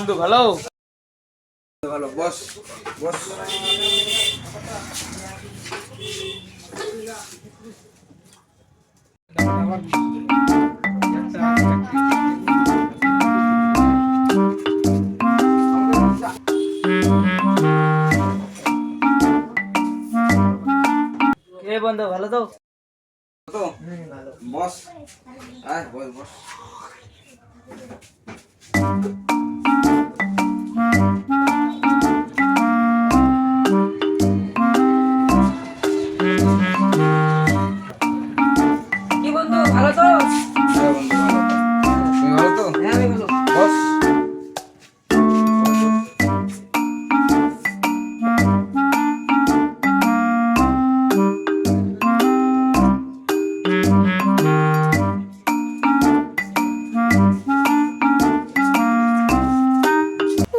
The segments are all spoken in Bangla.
বন্ধু ভালো ভালো বস বস। কে বন্ধু ভালো তো তো বস আয় বস বস। কি বন্ধু ভালো তো হ্যাঁ বন্ধু ভালো। তুমি ভালো তো? হ্যাঁ আমি ভালো বস।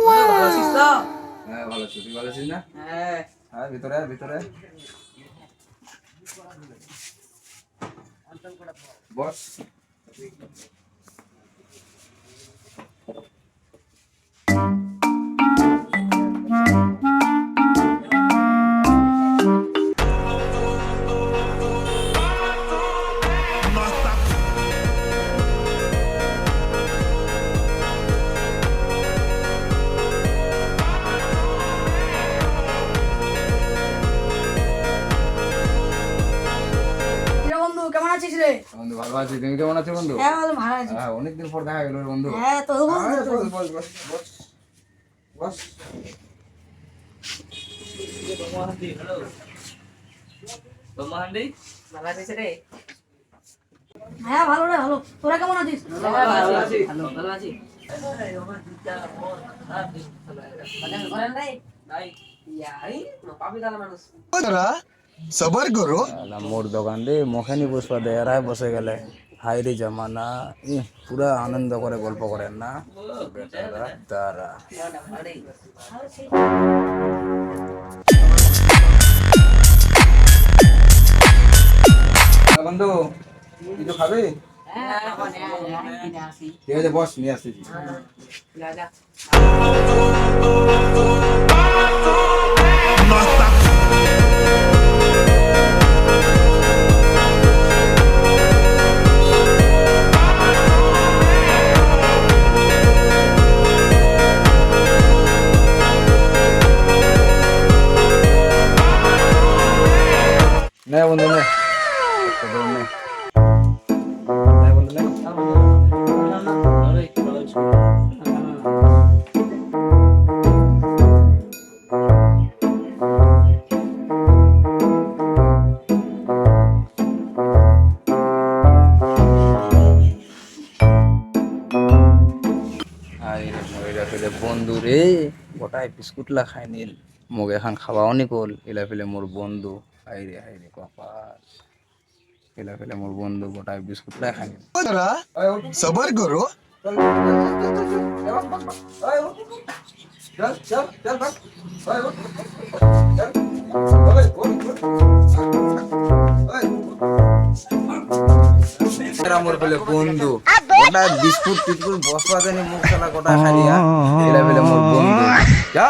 ভালো আছিস তো হ্যাঁ ভালো আছি, তুই ভালো আছিস না? হ্যাঁ হ্যাঁ ভিতরে আয়, ভিতরে আয়। বস। বন্ধু কেমন আছিস রে? বন্ধু ভালো আছি, তুমি কেমন আছো বন্ধু? হ্যাঁ বন্ধু ভালো আছি। হ্যাঁ অনেকদিন পর দেখা গেল রে বন্ধু। হ্যাঁ তো বস বস বস বস বস বস। ভালো তোমাহান্ডি ভালো আছিস রে হ্যাঁ ভালো রে ভালো। তোরা কেমন আছিস? ভালো আছি ভালো আছি सबर करो মোর দোকান রে মখানি বসবা দেয় এরাই বসে গেলে হাই রে জামানা পুরা আনন্দ করে গল্প করেন না বেটারা তারা বন্ধু কিছু খাবে? ঠিক আছে বস, নিয়ে আসছি। নে বন্ধু নে, একটা ধরে নে। নে বন্ধু নে। বন্ধু রে গোটাই বিস্কুট লা খাই নিল মোক এখন খাওয়াও নি কল এলা ফেলে মোর বন্ধু হাই রে কপাল এলা ফেলে মোর বন্ধু গোটাই বিস্কুট লা খাই নিল जरा सबर करो চল চল চল ভাগ। ওই উঠ। চল। ওই উঠ উঠ। ওই। এরা মোর ফেলে বন্ধু গোটাই বিস্কুট টিস্কুট বসবা দেনি মুখ খেলা গোটাই খাই দিয়া এলা ফেলে মোর বন্ধু যা